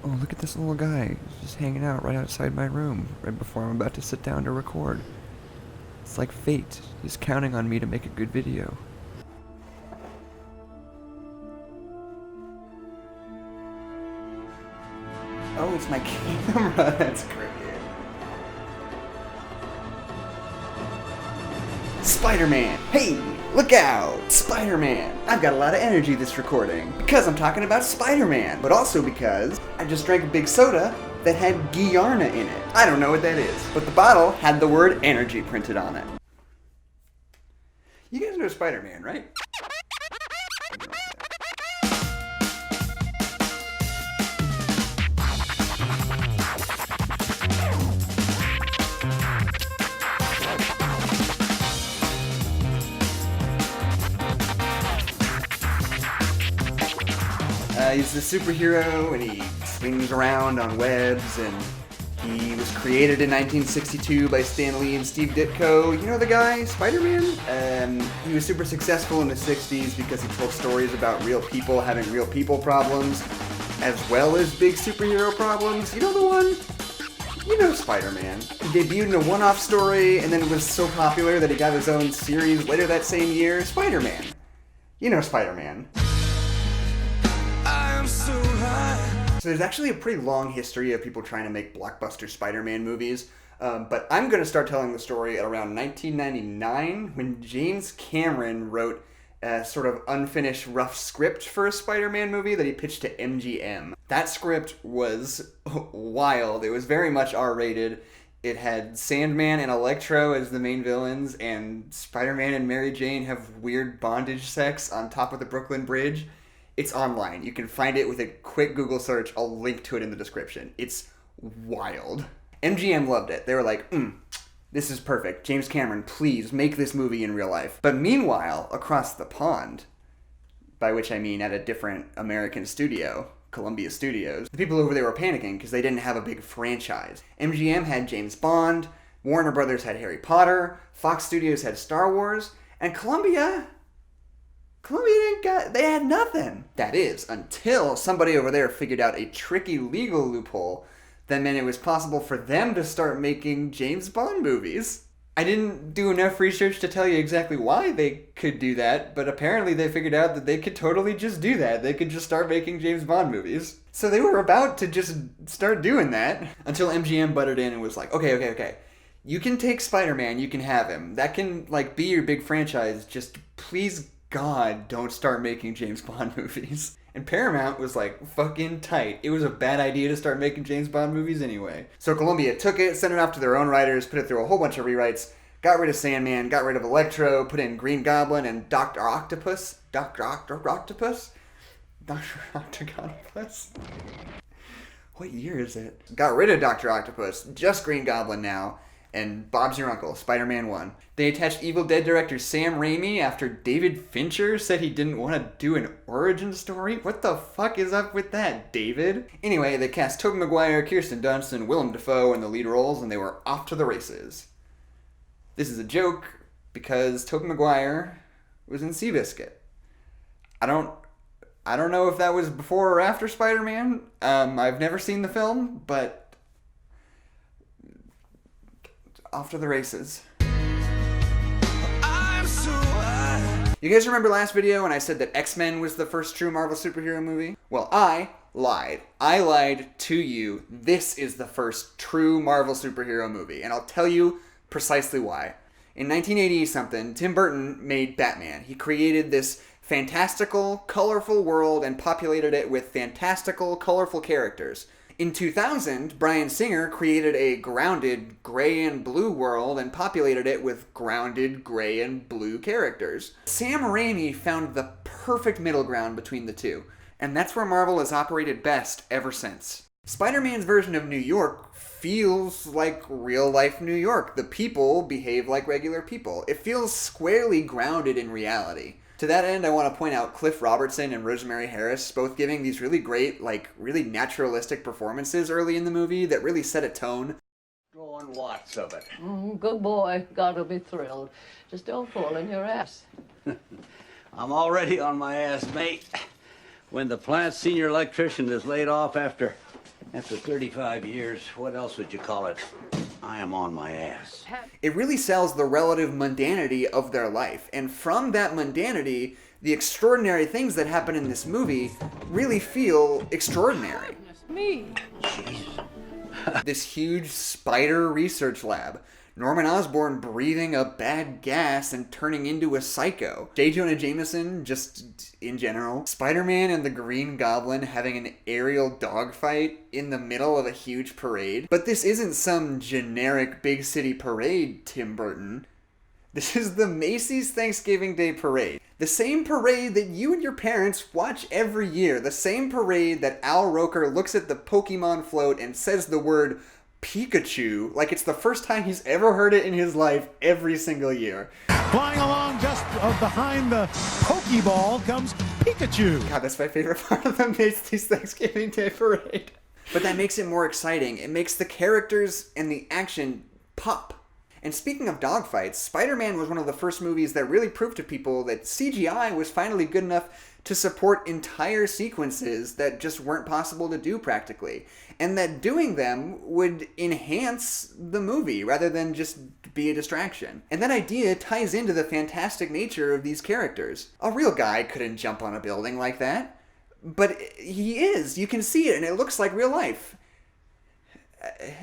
Oh, look at this little guy. He's just hanging out right outside my room, right before I'm about to sit down to record. It's like fate. He's counting on me to make a good video. Oh, it's my camera. That's great. Spider-Man! Hey! Look out! Spider-Man! I've got a lot of energy this recording. Because I'm talking about Spider-Man. But also because I just drank a big soda that had Guiarna in it. I don't know what that is. But the bottle had the word energy printed on it. You guys know Spider-Man, right? He's a superhero and he swings around on webs, and he was created in 1962 by Stan Lee and Steve Ditko. You know the guy, Spider-Man? He was super successful in the 60s because he told stories about real people having real people problems, as well as big superhero problems. You know the one? You know Spider-Man. He debuted in a one-off story and then it was so popular that he got his own series later that same year. Spider-Man. You know Spider-Man. So there's actually a pretty long history of people trying to make blockbuster Spider-Man movies, but I'm going to start telling the story at around 1999 when James Cameron wrote a sort of unfinished rough script for a Spider-Man movie that he pitched to MGM. That script was wild. It was very much R-rated. It had Sandman and Electro as the main villains, and Spider-Man and Mary Jane have weird bondage sex on top of the Brooklyn Bridge. It's online. You can find it with a quick Google search. I'll link to it in the description. It's wild. MGM loved it. They were like, this is perfect. James Cameron, please make this movie in real life. But meanwhile, across the pond, by which I mean at a different American studio, Columbia Studios, the people over there were panicking because they didn't have a big franchise. MGM had James Bond, Warner Brothers had Harry Potter, Fox Studios had Star Wars, and Columbia they had nothing. That is, until somebody over there figured out a tricky legal loophole that meant it was possible for them to start making James Bond movies. I didn't do enough research to tell you exactly why they could do that, but apparently they figured out that they could totally just do that. They could just start making James Bond movies. So they were about to just start doing that until MGM butted in and was like, okay. You can take Spider-Man, you can have him. That can, be your big franchise. Just please God, don't start making James Bond movies. And Paramount was like, fucking tight. It was a bad idea to start making James Bond movies anyway. So Columbia took it, sent it off to their own writers, put it through a whole bunch of rewrites, got rid of Sandman, got rid of Electro, put in Green Goblin and Dr. Octopus? Dr. Octopus? Dr. Octopus? What year is it? Got rid of Dr. Octopus, just Green Goblin now, and Bob's Your Uncle, Spider-Man 1. They attached Evil Dead director Sam Raimi after David Fincher said he didn't want to do an origin story. What the fuck is up with that, David? Anyway, they cast Tobey Maguire, Kirsten Dunst, and Willem Dafoe in the lead roles, and they were off to the races. This is a joke because Tobey Maguire was in Seabiscuit. I don't know if that was before or after Spider-Man. I've never seen the film, but off to the races. You guys remember last video when I said that X-Men was the first true Marvel superhero movie? Well, I lied. I lied to you. This is the first true Marvel superhero movie, and I'll tell you precisely why. In 1980-something, Tim Burton made Batman. He created this fantastical, colorful world and populated it with fantastical, colorful characters. In 2000, Bryan Singer created a grounded gray and blue world and populated it with grounded gray and blue characters. Sam Raimi found the perfect middle ground between the two, and that's where Marvel has operated best ever since. Spider-Man's version of New York feels like real-life New York. The people behave like regular people. It feels squarely grounded in reality. To that end, I want to point out Cliff Robertson and Rosemary Harris both giving these really great, really naturalistic performances early in the movie that really set a tone. Drawing lots of it. Good boy. Gotta be thrilled. Just don't fall in your ass. I'm already on my ass, mate. When the plant senior electrician is laid off after After 35 years, what else would you call it? I am on my ass. It really sells the relative mundanity of their life, and from that mundanity, the extraordinary things that happen in this movie really feel extraordinary. Me. This huge spider research lab. Norman Osborn breathing a bad gas and turning into a psycho. J. Jonah Jameson, just in general. Spider-Man and the Green Goblin having an aerial dogfight in the middle of a huge parade. But this isn't some generic big city parade, Tim Burton. This is the Macy's Thanksgiving Day Parade. The same parade that you and your parents watch every year. The same parade that Al Roker looks at the Pokemon float and says the word Pikachu like it's the first time he's ever heard it in his life every single year. Flying along just behind the Pokeball comes Pikachu. God, that's my favorite part of the Macy's Thanksgiving Day Parade. But that makes it more exciting. It makes the characters and the action pop. And speaking of dogfights, Spider-Man was one of the first movies that really proved to people that CGI was finally good enough to support entire sequences that just weren't possible to do practically. And that doing them would enhance the movie rather than just be a distraction. And that idea ties into the fantastic nature of these characters. A real guy couldn't jump on a building like that. But he is. You can see it and it looks like real life.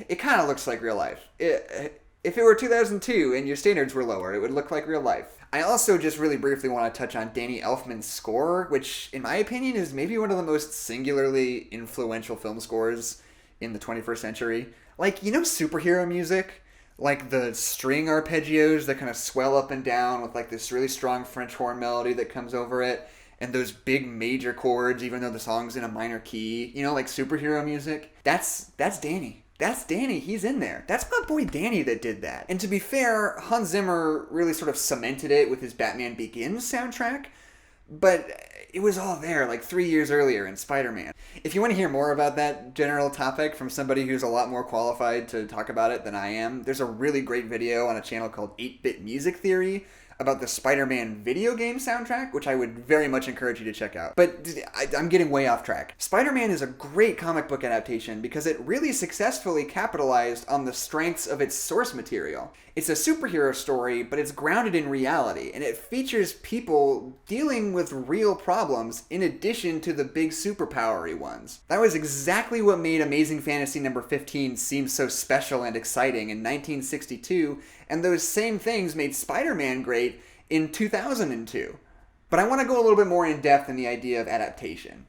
It kind of looks like real life. If it were 2002 and your standards were lower, it would look like real life. I also just really briefly want to touch on Danny Elfman's score, which, in my opinion, is maybe one of the most singularly influential film scores in the 21st century. Like, you know superhero music? Like the string arpeggios that kind of swell up and down with like this really strong French horn melody that comes over it, and those big major chords even though the song's in a minor key. You know, like superhero music? That's Danny. That's Danny. He's in there. That's my boy Danny that did that. And to be fair, Hans Zimmer really sort of cemented it with his Batman Begins soundtrack, but it was all there like 3 years earlier in Spider-Man. If you want to hear more about that general topic from somebody who's a lot more qualified to talk about it than I am, there's a really great video on a channel called 8-Bit Music Theory about the Spider-Man video game soundtrack, which I would very much encourage you to check out. But I'm getting way off track. Spider-Man is a great comic book adaptation because it really successfully capitalized on the strengths of its source material. It's a superhero story, but it's grounded in reality, and it features people dealing with real problems in addition to the big superpowery ones. That was exactly what made Amazing Fantasy number 15 seem so special and exciting in 1962, and those same things made Spider-Man great in 2002. But I want to go a little bit more in depth in the idea of adaptation.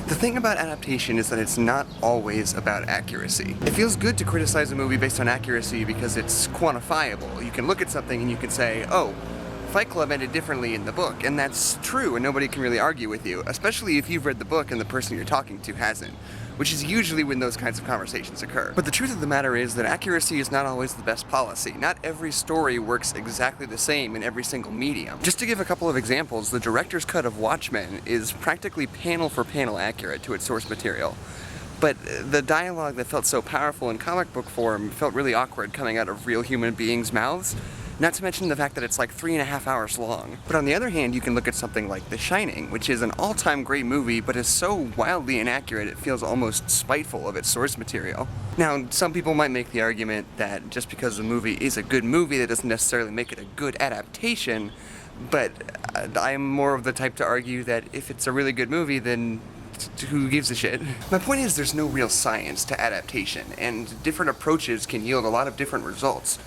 The thing about adaptation is that it's not always about accuracy. It feels good to criticize a movie based on accuracy because it's quantifiable. You can look at something and you can say, oh, Fight Club ended differently in the book, and that's true and nobody can really argue with you, especially if you've read the book and the person you're talking to hasn't, which is usually when those kinds of conversations occur. But the truth of the matter is that accuracy is not always the best policy. Not every story works exactly the same in every single medium. Just to give a couple of examples, the director's cut of Watchmen is practically panel for panel accurate to its source material. But the dialogue that felt so powerful in comic book form felt really awkward coming out of real human beings' mouths. Not to mention the fact that it's like 3.5 hours long. But on the other hand, you can look at something like The Shining, which is an all-time great movie, but is so wildly inaccurate it feels almost spiteful of its source material. Now, some people might make the argument that just because a movie is a good movie, that doesn't necessarily make it a good adaptation, but I'm more of the type to argue that if it's a really good movie, then who gives a shit? My point is there's no real science to adaptation, and different approaches can yield a lot of different results.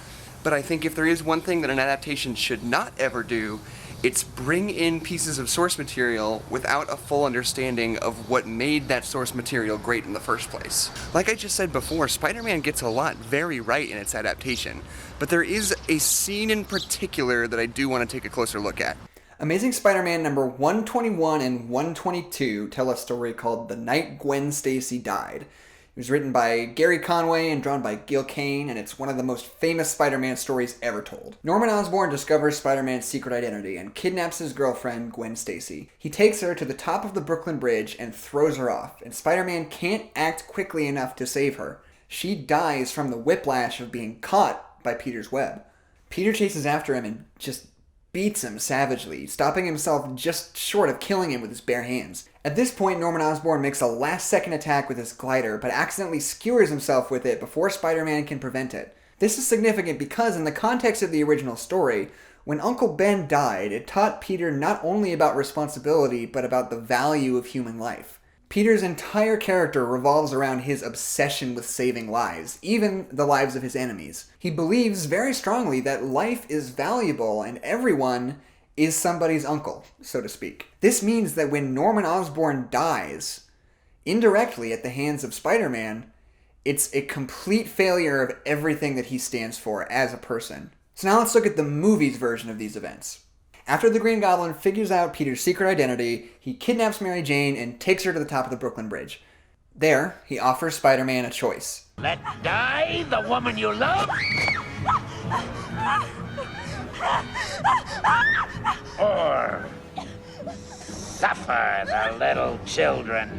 But I think if there is one thing that an adaptation should not ever do, it's bring in pieces of source material without a full understanding of what made that source material great in the first place. Like I just said before, Spider-Man gets a lot very right in its adaptation, but there is a scene in particular that I do want to take a closer look at. Amazing Spider-Man number 121 and 122 tell a story called The Night Gwen Stacy Died. It was written by Gary Conway and drawn by Gil Kane, and it's one of the most famous Spider-Man stories ever told. Norman Osborn discovers Spider-Man's secret identity and kidnaps his girlfriend, Gwen Stacy. He takes her to the top of the Brooklyn Bridge and throws her off, and Spider-Man can't act quickly enough to save her. She dies from the whiplash of being caught by Peter's web. Peter chases after him and just beats him savagely, stopping himself just short of killing him with his bare hands. At this point, Norman Osborn makes a last-second attack with his glider, but accidentally skewers himself with it before Spider-Man can prevent it. This is significant because, in the context of the original story, when Uncle Ben died, it taught Peter not only about responsibility, but about the value of human life. Peter's entire character revolves around his obsession with saving lives, even the lives of his enemies. He believes very strongly that life is valuable and everyone is somebody's uncle, so to speak. This means that when Norman Osborn dies, indirectly at the hands of Spider-Man, it's a complete failure of everything that he stands for as a person. So now let's look at the movie's version of these events. After the Green Goblin figures out Peter's secret identity, he kidnaps Mary Jane and takes her to the top of the Brooklyn Bridge. There, he offers Spider-Man a choice. Let die the woman you love, or suffer the little children.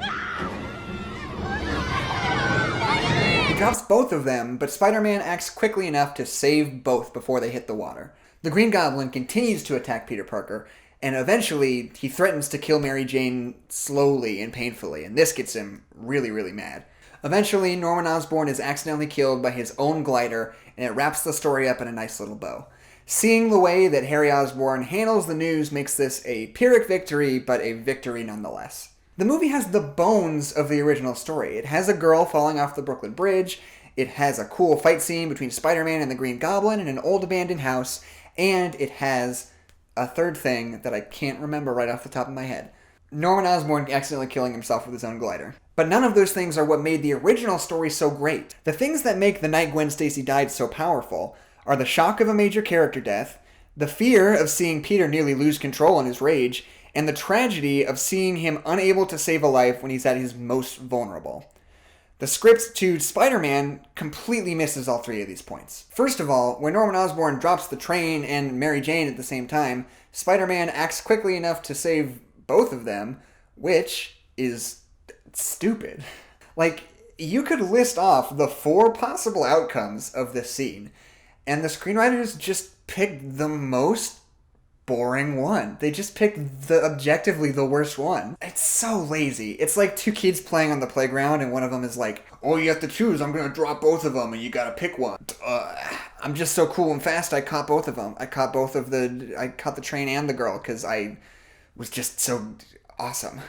He drops both of them, but Spider-Man acts quickly enough to save both before they hit the water. The Green Goblin continues to attack Peter Parker, and eventually he threatens to kill Mary Jane slowly and painfully, and this gets him really, really mad. Eventually, Norman Osborn is accidentally killed by his own glider, and it wraps the story up in a nice little bow. Seeing the way that Harry Osborn handles the news makes this a Pyrrhic victory, but a victory nonetheless. The movie has the bones of the original story. It has a girl falling off the Brooklyn Bridge, it has a cool fight scene between Spider-Man and the Green Goblin in an old abandoned house, and it has a third thing that I can't remember right off the top of my head. Norman Osborn accidentally killing himself with his own glider. But none of those things are what made the original story so great. The things that make The Night Gwen Stacy Died so powerful are the shock of a major character death, the fear of seeing Peter nearly lose control in his rage, and the tragedy of seeing him unable to save a life when he's at his most vulnerable. The script to Spider-Man completely misses all three of these points. First of all, when Norman Osborn drops the train and Mary Jane at the same time, Spider-Man acts quickly enough to save both of them, which is stupid. Like, you could list off the 4 possible outcomes of this scene, and the screenwriters just picked the most boring one. They just picked the objectively the worst one. It's so lazy. It's like 2 kids playing on the playground and one of them is like, oh, you have to choose. I'm going to drop both of them and you got to pick one. I'm just so cool and fast. I caught both of them. I caught the train and the girl because I was just so awesome.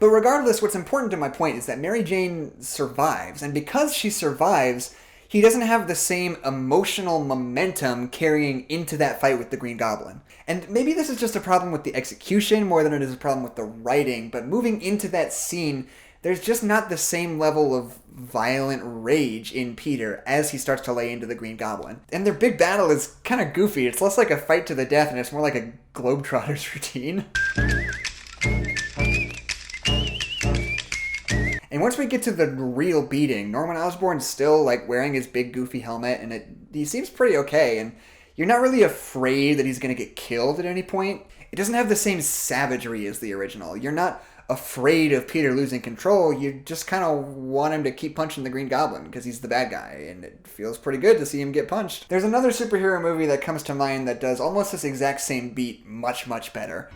But regardless, what's important to my point is that Mary Jane survives, and because she survives, he doesn't have the same emotional momentum carrying into that fight with the Green Goblin. And maybe this is just a problem with the execution more than it is a problem with the writing, but moving into that scene, there's just not the same level of violent rage in Peter as he starts to lay into the Green Goblin. And their big battle is kind of goofy. It's less like a fight to the death, and it's more like a Globetrotters routine. And once we get to the real beating, Norman Osborn's still like wearing his big goofy helmet, and he seems pretty okay, and you're not really afraid that he's going to get killed at any point. It doesn't have the same savagery as the original. You're not afraid of Peter losing control. You just kind of want him to keep punching the Green Goblin because he's the bad guy, and it feels pretty good to see him get punched. There's another superhero movie that comes to mind that does almost this exact same beat much, much better.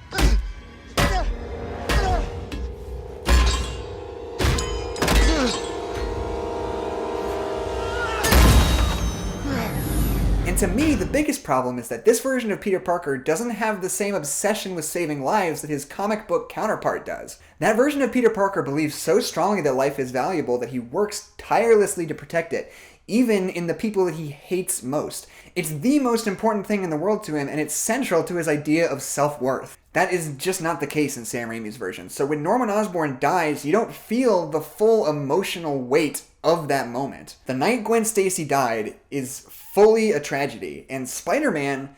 And to me, the biggest problem is that this version of Peter Parker doesn't have the same obsession with saving lives that his comic book counterpart does. That version of Peter Parker believes so strongly that life is valuable that he works tirelessly to protect it, even in the people that he hates most. It's the most important thing in the world to him, and it's central to his idea of self-worth. That is just not the case in Sam Raimi's version. So when Norman Osborn dies, you don't feel the full emotional weight of that moment. The Night Gwen Stacy Died is fully a tragedy, and Spider-Man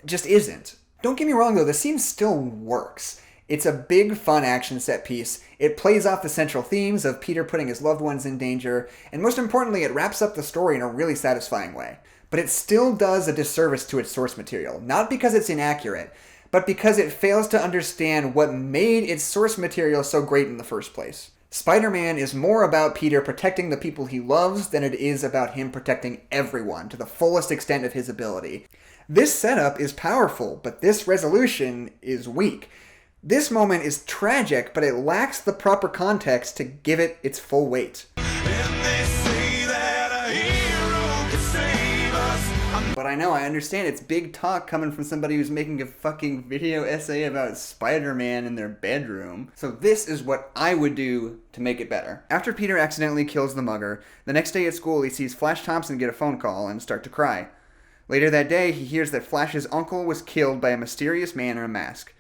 just isn't. Don't get me wrong though, the scene still works. It's a big, fun action set piece. It plays off the central themes of Peter putting his loved ones in danger, and most importantly, it wraps up the story in a really satisfying way. But it still does a disservice to its source material, not because it's inaccurate, but because it fails to understand what made its source material so great in the first place. Spider-Man is more about Peter protecting the people he loves than it is about him protecting everyone to the fullest extent of his ability. This setup is powerful, but this resolution is weak. This moment is tragic, but it lacks the proper context to give it its full weight. But I understand it's big talk coming from somebody who's making a fucking video essay about Spider-Man in their bedroom. So this is what I would do to make it better. After Peter accidentally kills the mugger, the next day at school he sees Flash Thompson get a phone call and start to cry. Later that day, he hears that Flash's uncle was killed by a mysterious man in a mask.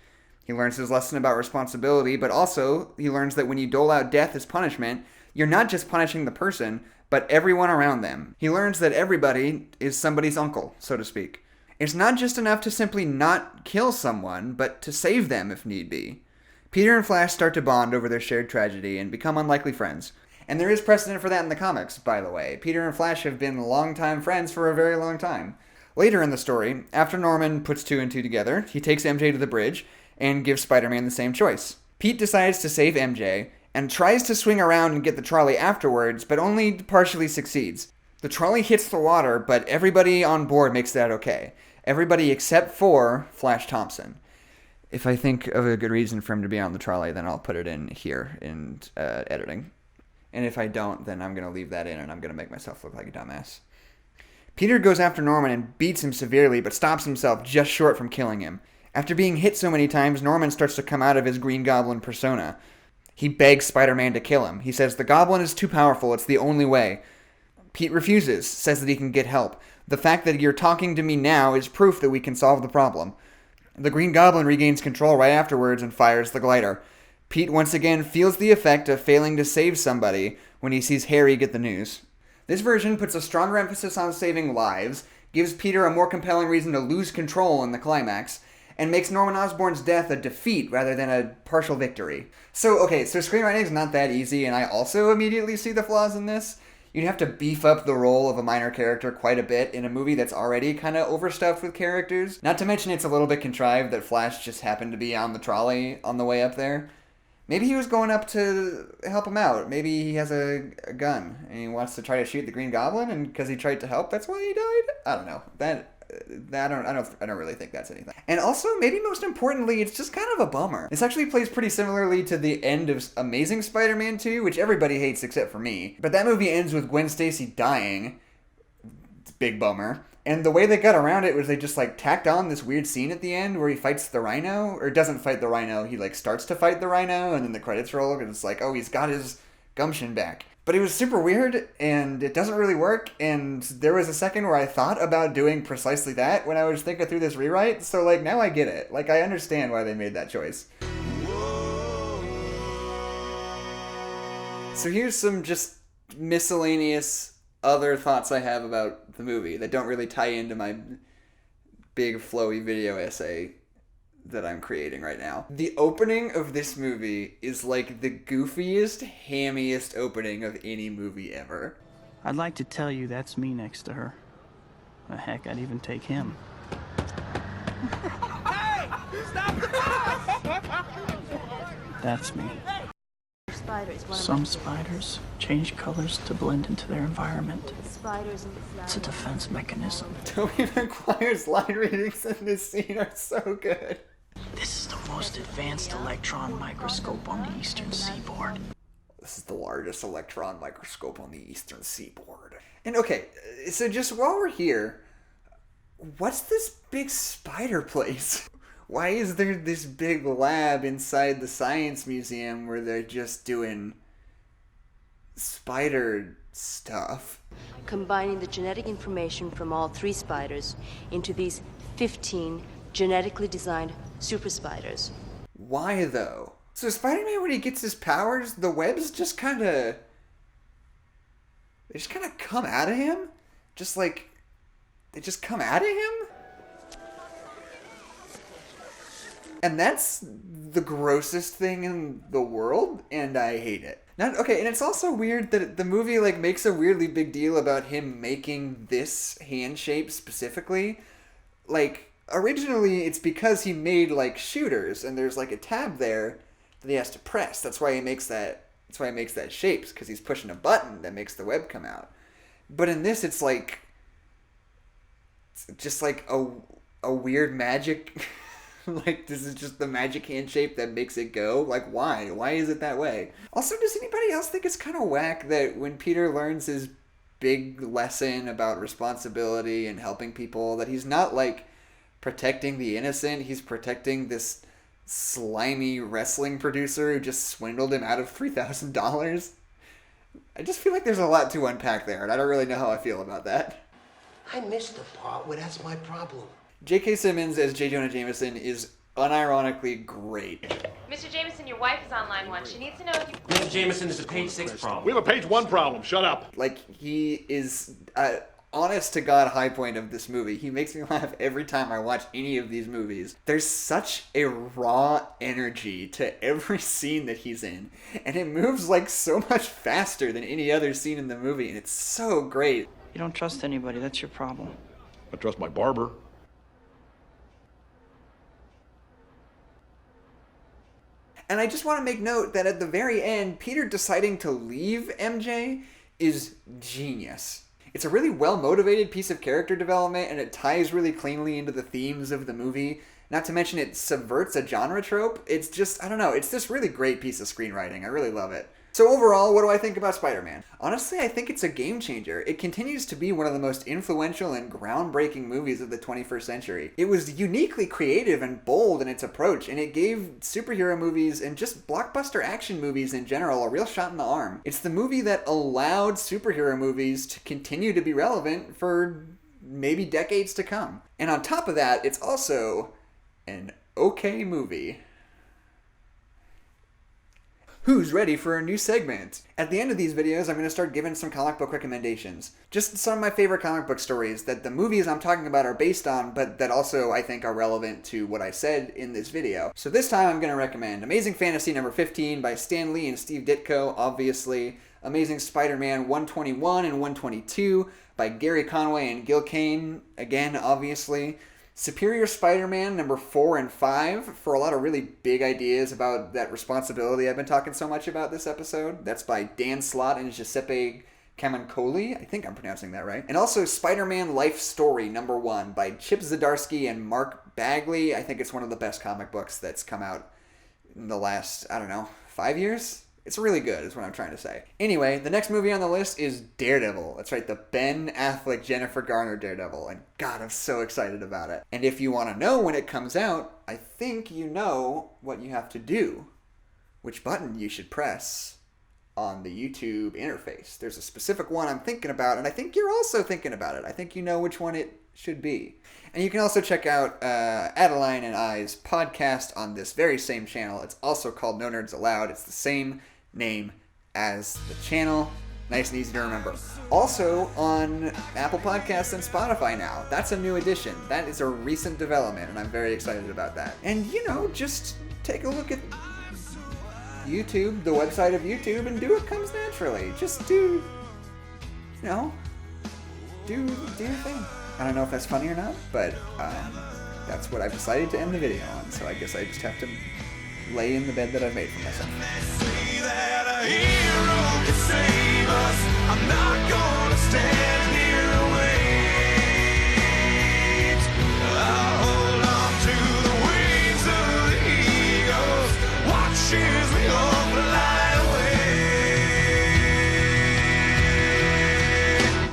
He learns his lesson about responsibility, but also he learns that when you dole out death as punishment, you're not just punishing the person, but everyone around them. He learns that everybody is somebody's uncle, so to speak. It's not just enough to simply not kill someone, but to save them if need be. Peter and Flash start to bond over their shared tragedy and become unlikely friends. And there is precedent for that in the comics, by the way. Peter and Flash have been longtime friends for a very long time. Later in the story, after Norman puts 2 and 2 together, he takes MJ to the bridge and gives Spider-Man the same choice. Pete decides to save MJ, and tries to swing around and get the trolley afterwards, but only partially succeeds. The trolley hits the water, but everybody on board makes that okay. Everybody except for Flash Thompson. If I think of a good reason for him to be on the trolley, then I'll put it in here in editing. And if I don't, then I'm going to leave that in, and I'm going to make myself look like a dumbass. Peter goes after Norman and beats him severely, but stops himself just short from killing him. After being hit so many times, Norman starts to come out of his Green Goblin persona. He begs Spider-Man to kill him. He says, the Goblin is too powerful, it's the only way. Pete refuses, says that he can get help. The fact that you're talking to me now is proof that we can solve the problem. The Green Goblin regains control right afterwards and fires the glider. Pete once again feels the effect of failing to save somebody when he sees Harry get the news. This version puts a stronger emphasis on saving lives, gives Peter a more compelling reason to lose control in the climax, and makes Norman Osborn's death a defeat rather than a partial victory. So screenwriting is not that easy, and I also immediately see the flaws in this. You'd have to beef up the role of a minor character quite a bit in a movie that's already kind of overstuffed with characters. Not to mention it's a little bit contrived that Flash just happened to be on the trolley on the way up there. Maybe he was going up to help him out. Maybe he has a gun, and he wants to try to shoot the Green Goblin, and because he tried to help, that's why he died? I don't know. I don't really think that's anything. And also, maybe most importantly, it's just kind of a bummer. This actually plays pretty similarly to the end of Amazing Spider-Man 2, which everybody hates except for me. But that movie ends with Gwen Stacy dying. It's a big bummer. And the way they got around it was they just tacked on this weird scene at the end where he fights the Rhino, or doesn't fight the Rhino, he starts to fight the Rhino, and then the credits roll, and it's oh, he's got his gumption back. But it was super weird, and it doesn't really work, and there was a second where I thought about doing precisely that when I was thinking through this rewrite, so now I get it. I understand why they made that choice. So here's some just miscellaneous other thoughts I have about the movie that don't really tie into my big flowy video essay that I'm creating right now. The opening of this movie is the goofiest, hammiest opening of any movie ever. I'd like to tell you that's me next to her. Heck, I'd even take him. Hey! Stop the bus! That's me. Some spiders change colors to blend into their environment. It's a defense mechanism. Tobey Maguire's line readings in this scene are so good. This is the most advanced electron microscope on the eastern seaboard. This is the largest electron microscope on the eastern seaboard. And so just while we're here, what's this big spider place? Why is there this big lab inside the Science Museum where they're just doing spider stuff? Combining the genetic information from all 3 spiders into these 15 genetically designed super spiders. Why, though? So Spider-Man, when he gets his powers, the webs just kind of... They just kind of come out of him? They just come out of him? And that's the grossest thing in the world, and I hate it. And it's also weird that the movie makes a weirdly big deal about him making this hand shape specifically. Originally it's because he made shooters, and there's a tab there that he has to press. That's why he makes that shape, because he's pushing a button that makes the web come out. But in this, it's just a a weird magic like this is just the magic hand shape that makes it go? Like why? Why is it that way? Also, does anybody else think it's kind of whack that when Peter learns his big lesson about responsibility and helping people, that he's not like protecting the innocent, he's protecting this slimy wrestling producer who just swindled him out of $3,000? I just feel like there's a lot to unpack there, and I don't really know how I feel about that. I missed the part where that's my problem. J.K. Simmons as J. Jonah Jameson is unironically great. Mr. Jameson, your wife is on line 1. She needs to know if you... Mr. Jameson, is a page 6 problem. We have a page 1 problem. Shut up. Like, he is honest to God high point of this movie. He makes me laugh every time I watch any of these movies. There's such a raw energy to every scene that he's in, and it moves like so much faster than any other scene in the movie, and it's so great. You don't trust anybody, that's your problem. I trust my barber. And I just want to make note that at the very end, Peter deciding to leave MJ is genius. It's a really well-motivated piece of character development, and it ties really cleanly into the themes of the movie. Not to mention it subverts a genre trope. It's just, I don't know, it's this really great piece of screenwriting. I really love it. So overall, what do I think about Spider-Man? Honestly, I think it's a game changer. It continues to be one of the most influential and groundbreaking movies of the 21st century. It was uniquely creative and bold in its approach, and it gave superhero movies and just blockbuster action movies in general a real shot in the arm. It's the movie that allowed superhero movies to continue to be relevant for maybe decades to come. And on top of that, it's also an okay movie. Who's ready for a new segment? At the end of these videos, I'm going to start giving some comic book recommendations. Just some of my favorite comic book stories that the movies I'm talking about are based on, but that also I think are relevant to what I said in this video. So this time I'm going to recommend Amazing Fantasy number 15 by Stan Lee and Steve Ditko, obviously. Amazing Spider-Man 121 and 122 by Gary Conway and Gil Kane, again, obviously. Superior Spider-Man number 4 and 5 for a lot of really big ideas about that responsibility I've been talking so much about this episode. That's by Dan Slott and Giuseppe Camuncoli. I think I'm pronouncing that right. And also Spider-Man Life Story number 1 by Chip Zdarsky and Mark Bagley. I think it's one of the best comic books that's come out in the last, 5 years? It's really good, is what I'm trying to say. Anyway, the next movie on the list is Daredevil. That's right, the Ben Affleck, Jennifer Garner Daredevil. And God, I'm so excited about it. And if you want to know when it comes out, I think you know what you have to do. Which button you should press on the YouTube interface. There's a specific one I'm thinking about, and I think you're also thinking about it. I think you know which one it should be. And you can also check out Adeline and I's podcast on this very same channel. It's also called No Nerds Allowed. It's the same name as the channel. Nice and easy to remember. Also on Apple Podcasts and Spotify now. That's a new addition. That is a recent development, and I'm very excited about that. And, just take a look at YouTube, the website of YouTube, and do what comes naturally. Just do your thing. I don't know if that's funny or not, but that's what I've decided to end the video on. So I guess I just have to lay in the bed that I've made for myself. That a hero can save us. I'm not gonna stand